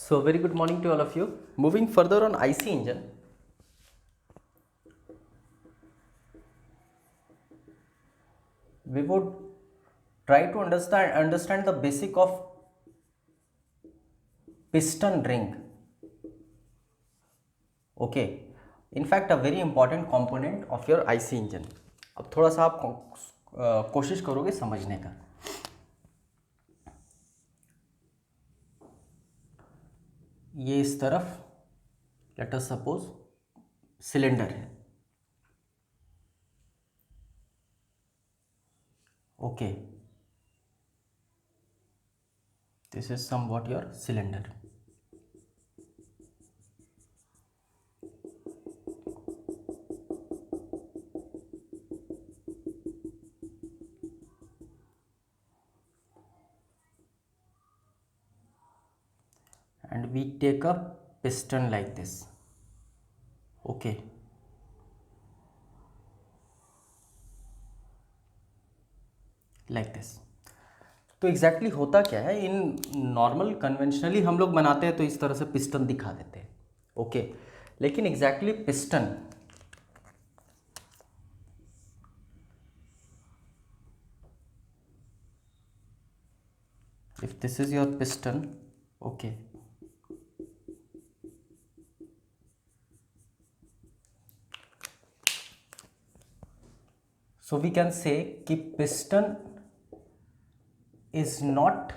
So very good morning to all of you. Moving further on IC engine, we would try to understand the basic of piston ring. Okay, in fact a very important component of your IC engine. अब थोड़ा सा आप कोशिश करोगे समझने का. ये इस तरफ लेट अस सपोज सिलेंडर है. Okay, this is somewhat your cylinder. And we take a piston like this. Okay, like this. तो एग्जैक्टली होता क्या है, इन नॉर्मल कन्वेंशनली हम लोग बनाते हैं तो इस तरह से पिस्टन दिखा देते हैं. ओके, लेकिन exactly piston if this is your piston. Okay, so we can say कि piston is not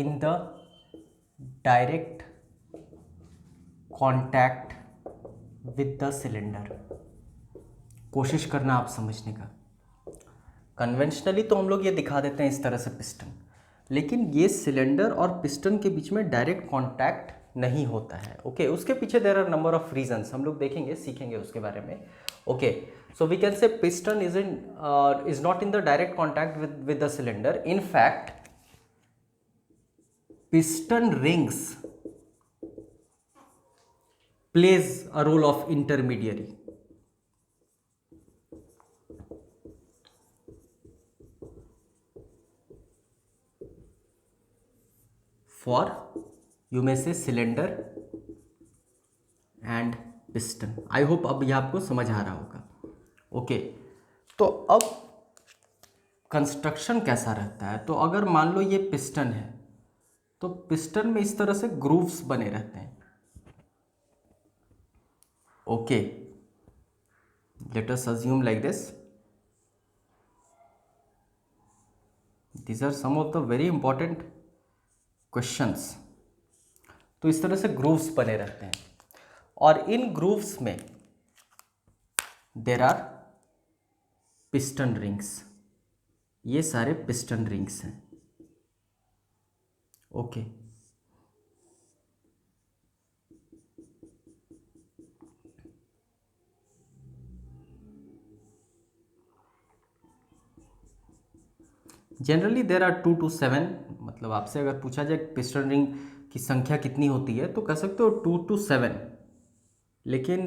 in the direct contact with the cylinder. कोशिश करना आप समझने का. कन्वेंशनली तो हम लोग ये दिखा देते हैं इस तरह से पिस्टन, लेकिन ये सिलेंडर और पिस्टन के बीच में डायरेक्ट कांटेक्ट नहीं होता है. ओके, उसके पीछे there are number of reasons, हम लोग देखेंगे सीखेंगे उसके बारे में. Okay, so we can say piston is not in the direct contact with the cylinder. In fact, piston rings plays a role of intermediary. For you may say cylinder and piston. I hope अब ये आपको समझ आ रहा होगा. Okay, तो अब construction कैसा रहता है. तो अगर मान लो ये पिस्टन है तो पिस्टन में इस तरह से ग्रूव्स बने रहते हैं. Okay, let us assume like this. These are some of the very important questions. तो इस तरह से ग्रूव्स बने रहते हैं और इन ग्रूव्स में देर आर पिस्टन रिंग्स. ये सारे पिस्टन रिंग्स हैं. Okay, generally there are 2 to 7. मतलब आपसे अगर पूछा जाए पिस्टन रिंग की संख्या कितनी होती है तो कह सकते हो 2 to 7. लेकिन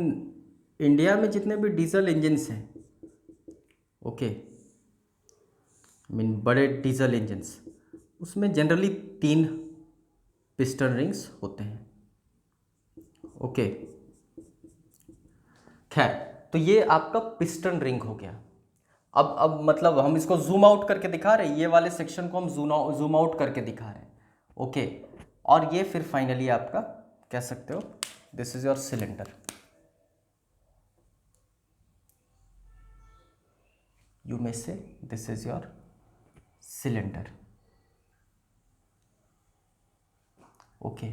इंडिया में जितने भी डीजल इंजन्स हैं, ओके, मीन बड़े डीजल इंजन्स, उसमें जनरली 3 पिस्टन रिंग्स होते हैं. ओके, खैर, तो ये आपका पिस्टन रिंग हो गया. अब मतलब हम इसको जूम आउट करके दिखा रहे हैं, ये वाले सेक्शन को हम जूम आउट करके दिखा रहे हैं. ओके, और ये फिर फाइनली आपका कह सकते हो this is your cylinder. You may say this is your cylinder. Okay.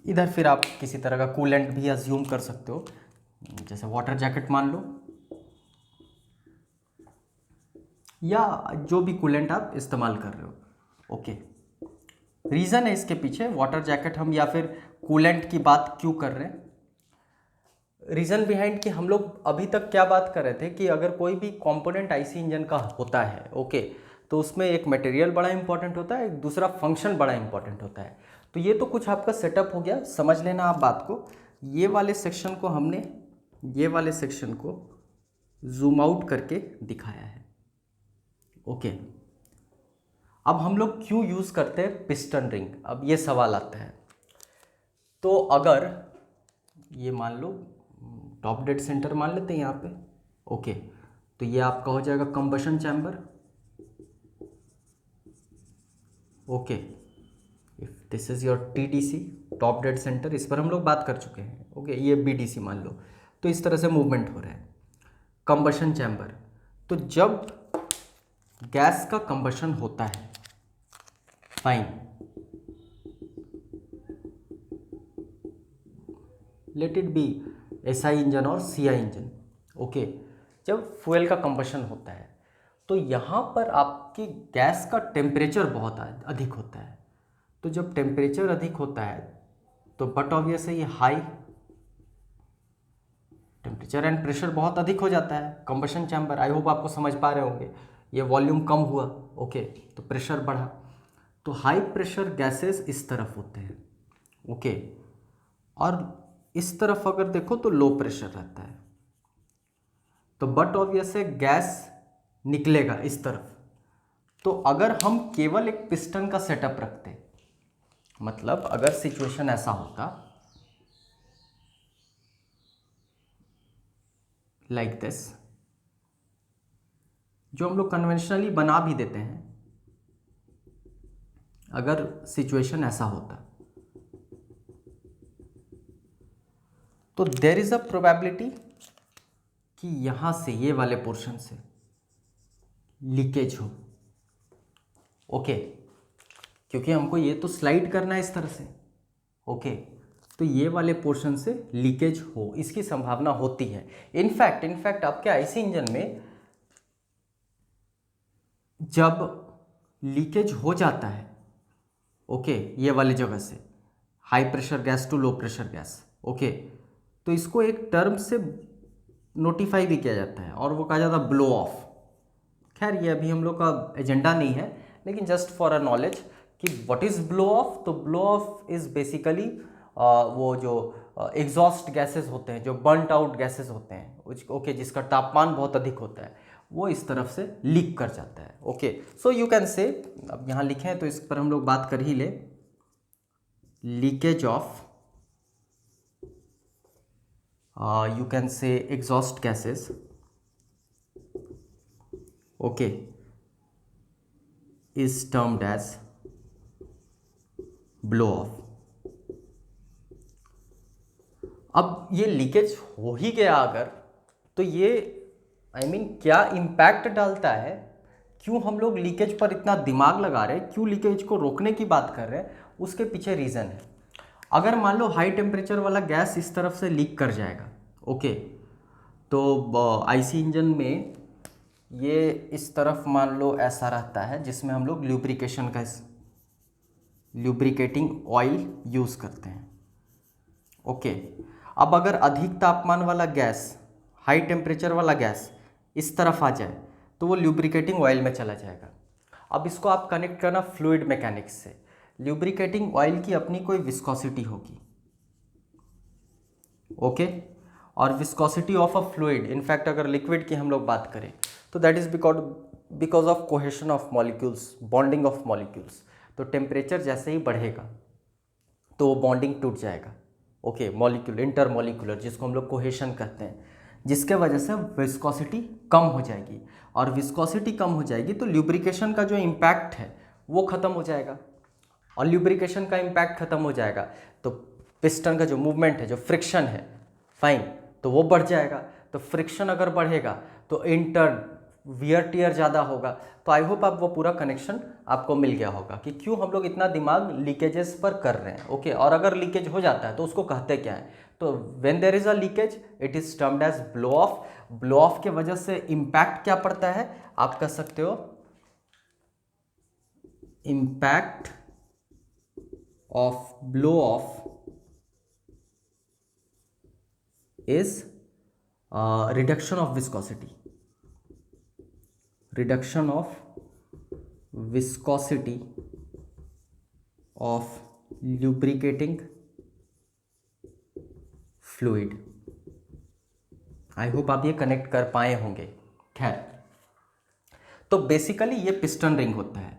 इधर फिर आप किसी तरह का कूलेंट भी अज्यूम कर सकते हो, जैसे वाटर जैकेट मान लो या जो भी कूलेंट आप इस्तेमाल कर रहे हो. ओके, रीज़न है इसके पीछे वाटर जैकेट हम या फिर कूलेंट की बात क्यों कर रहे हैं. रीज़न बिहाइंड कि हम लोग अभी तक क्या बात कर रहे थे कि अगर कोई भी कंपोनेंट आईसी इंजन का होता है, ओके, तो उसमें एक मटेरियल बड़ा इंपॉर्टेंट होता है, एक दूसरा फंक्शन बड़ा इंपॉर्टेंट होता है. तो ये तो कुछ आपका सेटअप हो गया, समझ लेना आप बात को. ये वाले सेक्शन को हमने ये वाले सेक्शन को जूम आउट करके दिखाया है। ओके, अब हम लोग क्यों यूज़ करते हैं पिस्टन रिंग, अब ये सवाल आता है। तो अगर ये मान लो टॉप डेड सेंटर मान लेते हैं यहाँ पे। ओके, तो ये आपका हो जाएगा combustion chamber. Okay, if this is your TDC top dead centre, इस पर हम लोग बात कर चुके हैं। ओके, ये बीडीसी मान लो, तो इस तरह से मूवमेंट हो रहा है। कंबशन चैम्बर, तो जब गैस का कंबशन होता है, fine, let it be SI engine और सीआई इंजन। ओके, जब फ्यूल का कंबशन होता है तो यहाँ पर आपकी गैस का टेम्परेचर बहुत अधिक होता है। तो जब टेम्परेचर अधिक होता है तो बट ऑब्वियस है ये हाई टेम्परेचर एंड प्रेशर बहुत अधिक हो जाता है कंबशन चैम्बर। आई होप आपको समझ पा रहे होंगे, ये वॉल्यूम कम हुआ। ओके, तो प्रेशर बढ़ा, तो हाई प्रेशर गैसेस इस तरफ होते हैं। ओके, और इस तरफ अगर देखो तो लो प्रेशर रहता है, तो बट ऑब्वियस है गैस निकलेगा इस तरफ। तो अगर हम केवल एक पिस्टन का सेटअप रखते, मतलब अगर सिचुएशन ऐसा होता लाइक दिस, जो हम लोग कन्वेंशनली बना भी देते हैं, अगर सिचुएशन ऐसा होता तो देयर इज अ प्रोबेबिलिटी कि यहां से ये वाले पोर्शन से लीकेज हो। ओके, क्योंकि हमको ये तो स्लाइड करना है इस तरह से। ओके, तो ये वाले पोर्शन से लीकेज हो, इसकी संभावना होती है। इनफैक्ट आपके आईसी इंजन में जब लीकेज हो जाता है, ओके, ये वाले जगह से high pressure gas to low pressure gas, okay, तो इसको एक टर्म से नोटिफाई भी किया जाता है और वो कहा जाता है ब्लो ऑफ। खैर ये अभी हम लोग का एजेंडा नहीं है, लेकिन जस्ट फॉर अ नॉलेज कि व्हाट इज़ ब्लो ऑफ। तो ब्लो ऑफ इज़ बेसिकली वो जो एग्जॉस्ट गैसेस होते हैं, जो बर्नट आउट गैसेस होते हैं, ओके, जिसका तापमान बहुत अधिक होता है, वो इस तरफ से लीक कर जाता है। Okay, so you can say, अब यहाँ लिखे हैं तो इस पर हम लोग बात कर ही ले, leakage of you can say exhaust gases, okay, is termed as blow off। अब ये लीकेज हो ही गया अगर, तो ये क्या इम्पैक्ट डालता है, क्यों हम लोग लीकेज पर इतना दिमाग लगा रहे हैं, क्यों लीकेज को रोकने की बात कर रहे हैं, उसके पीछे रीज़न है। अगर मान लो हाई टेम्परेचर वाला गैस इस तरफ से लीक कर जाएगा, ओके, तो आईसी इंजन में ये इस तरफ मान लो ऐसा रहता है, जिसमें हम लोग ल्यूब्रिकेशन का ल्यूब्रिकेटिंग ऑयल यूज़ करते हैं। ओके, अब अगर अधिक तापमान वाला गैस, हाई टेम्परेचर वाला गैस इस तरफ आ जाए तो वो ल्यूब्रिकेटिंग ऑयल में चला जाएगा। अब इसको आप कनेक्ट करना फ्लूइड मैकेनिक्स से। ल्यूब्रिकेटिंग ऑयल की अपनी कोई विस्कोसिटी होगी, ओके, और viscosity of a fluid, in fact अगर लिक्विड की हम लोग बात करें तो that is because of cohesion of molecules, bonding of molecules. तो टेम्परेचर जैसे ही बढ़ेगा तो वो बॉन्डिंग टूट जाएगा, ओके, मॉलिक्यूल, इंटरमॉलिक्यूलर, जिसको हम लोग कोहेशन कहते हैं, जिसके वजह से विस्कोसिटी कम हो जाएगी। और विस्कोसिटी कम हो जाएगी तो ल्यूब्रिकेशन का जो इम्पैक्ट है वो ख़त्म हो जाएगा, और ल्यूब्रिकेशन का इम्पैक्ट ख़त्म हो जाएगा तो पिस्टन का जो मूवमेंट है, जो फ्रिक्शन है, फाइन, तो वो बढ़ जाएगा। तो फ्रिक्शन अगर बढ़ेगा तो इंटर्न वियर टियर ज़्यादा होगा। तो आई होप आप वो पूरा कनेक्शन आपको मिल गया होगा कि क्यों हम लोग इतना दिमाग लीकेजेस पर कर रहे हैं। ओके, और अगर लीकेज हो जाता है तो उसको कहते क्या है, तो when there is a leakage it is termed as blow off. Blow off के वजह से इम्पैक्ट क्या पड़ता है, आप कह सकते हो impact of blow of is reduction of viscosity, reduction of viscosity of lubricating fluid. I hope आप ये कनेक्ट कर पाए होंगे। खैर, तो बेसिकली ये पिस्टन रिंग होता है।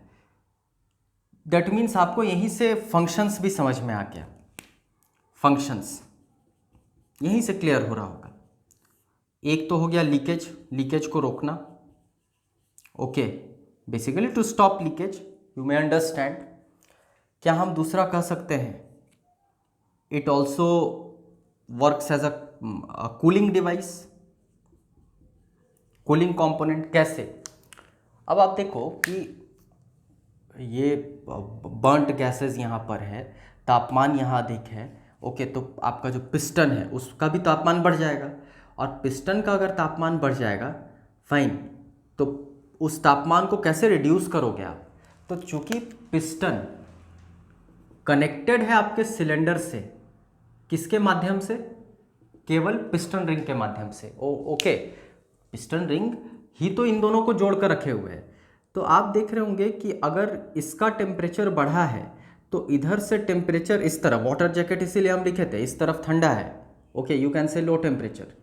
दैट मीन्स आपको यहीं से फंक्शंस भी समझ में आ गया। फंक्शंस यहीं से क्लियर हो रहा होगा। एक तो हो गया लीकेज, लीकेज को रोकना। Okay, basically to stop leakage, you may understand. क्या हम दूसरा कह सकते हैं, it also works as a cooling device, cooling component. कैसे? अब आप देखो कि ये बर्न्ट गैसेस यहाँ पर है, तापमान यहाँ अधिक है। ओके, तो आपका जो पिस्टन है उसका भी तापमान बढ़ जाएगा, और पिस्टन का अगर तापमान बढ़ जाएगा, फाइन, तो उस तापमान को कैसे रिड्यूस करोगे आप? तो चूंकि पिस्टन कनेक्टेड है आपके सिलेंडर से, किसके माध्यम से? केवल पिस्टन रिंग के माध्यम से। ओके, पिस्टन रिंग ही तो इन दोनों को जोड़कर रखे हुए हैं। तो आप देख रहे होंगे कि अगर इसका टेम्परेचर बढ़ा है तो इधर से टेम्परेचर इस तरफ, वाटर जैकेट इसीलिए हम लिखे थे, इस तरफ ठंडा है। Okay, you can say low temperature,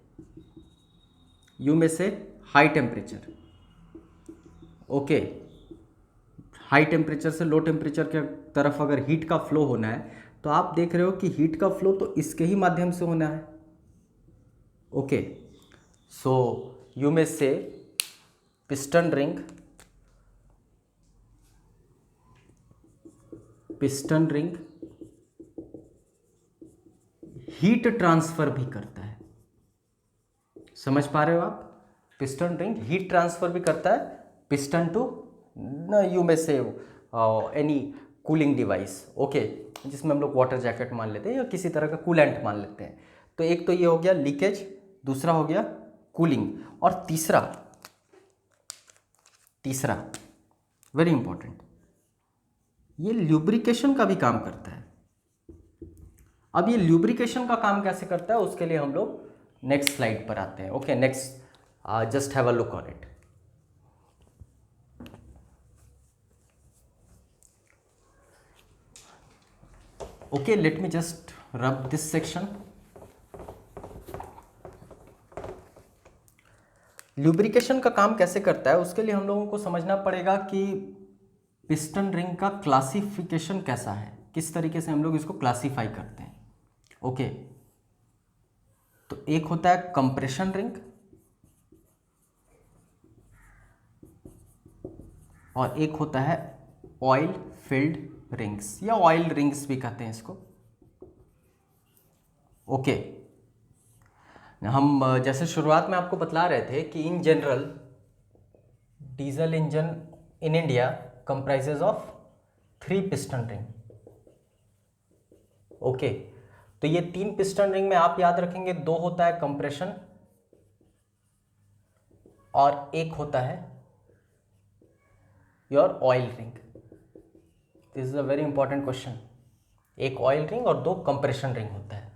you में से high temperature. Okay, high temperature से लो टेम्परेचर के तरफ अगर हीट का फ्लो होना है तो आप देख रहे हो कि हीट का फ्लो तो इसके ही माध्यम से होना है। ओके, सो यू में से piston ring, piston ring heat transfer भी करता है। समझ पा रहे हो आप? पिस्टन रिंग हीट ट्रांसफर भी करता है, पिस्टन टू यू में से एनी कूलिंग डिवाइस। ओके, जिसमें हम लोग वाटर जैकेट मान लेते हैं या किसी तरह का कूलेंट मान लेते हैं। तो एक तो ये हो गया लीकेज, दूसरा हो गया कूलिंग, और तीसरा वेरी इंपॉर्टेंट, ये ल्यूब्रिकेशन का भी काम करता है। अब ये ल्यूब्रिकेशन का काम कैसे करता है उसके लिए हम लोग नेक्स्ट स्लाइड पर आते हैं। Okay, next, just have a look on it. Okay, let me just rub this section. Lubrication का काम कैसे करता है उसके लिए हम लोगों को समझना पड़ेगा कि पिस्टन रिंग का क्लासिफिकेशन कैसा है, किस तरीके से हम लोग इसको क्लासीफाई करते हैं। ओके, तो एक होता है कंप्रेशन रिंग और एक होता है ऑयल फिल्ड रिंग्स, या ऑयल रिंग्स भी कहते हैं इसको। ओके, हम जैसे शुरुआत में आपको बतला रहे थे कि in general diesel engine in India comprises of 3 piston ring. Okay, तो ये 3 पिस्टन रिंग में आप याद रखेंगे 2 होता है कंप्रेशन और एक होता है your oil ring. This is a very important question. एक ऑयल रिंग और 2 कंप्रेशन रिंग होता है।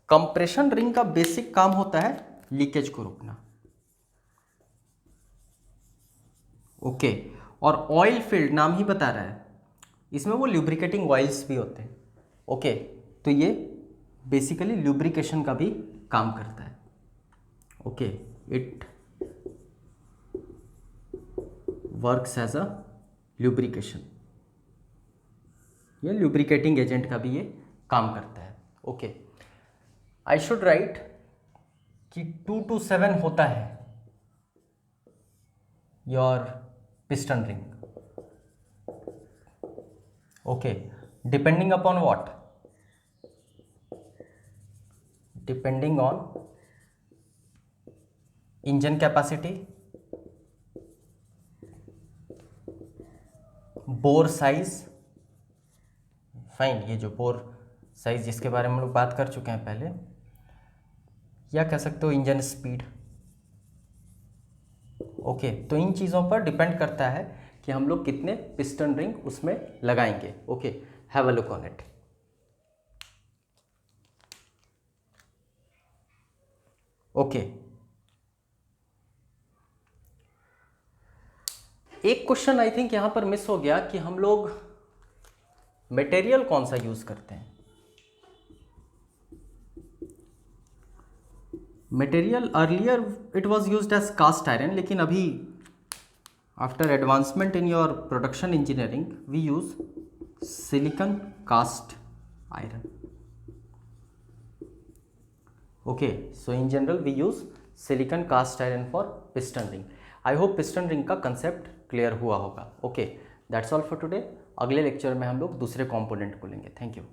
कंप्रेशन रिंग का बेसिक काम होता है लीकेज को रोकना। ओके, और ऑयल फील्ड नाम ही बता रहा है, इसमें वो ल्यूब्रिकेटिंग ऑयल्स भी होते हैं। ओके, तो ये बेसिकली ल्यूब्रिकेशन का भी काम करता है। Okay, it works as a lubrication, ये ल्यूब्रिकेटिंग एजेंट का भी ये काम करता है। ओके, आई शुड राइट कि 2 to 7 होता है your piston ring. Okay, depending upon what? Depending on engine capacity, bore size. Fine, ये जो बोर साइज जिसके बारे में हम लोग बात कर चुके हैं पहले, या कह सकते हो इंजन स्पीड। ओके, तो इन चीज़ों पर डिपेंड करता है कि हम लोग कितने पिस्टन रिंग उसमें लगाएंगे। Okay, have a look on it. Okay, एक क्वेश्चन आई थिंक यहां पर मिस हो गया कि हम लोग मटेरियल कौन सा यूज करते हैं। Material earlier it was used as cast iron, लेकिन अभी after advancement in your production engineering we use silicon cast iron. Okay, so in general we use silicon cast iron for piston ring. I hope piston ring का concept clear हुआ होगा. Okay, that's all for today. अगले lecture में हम लोग दूसरे component को लेंगे. Thank you.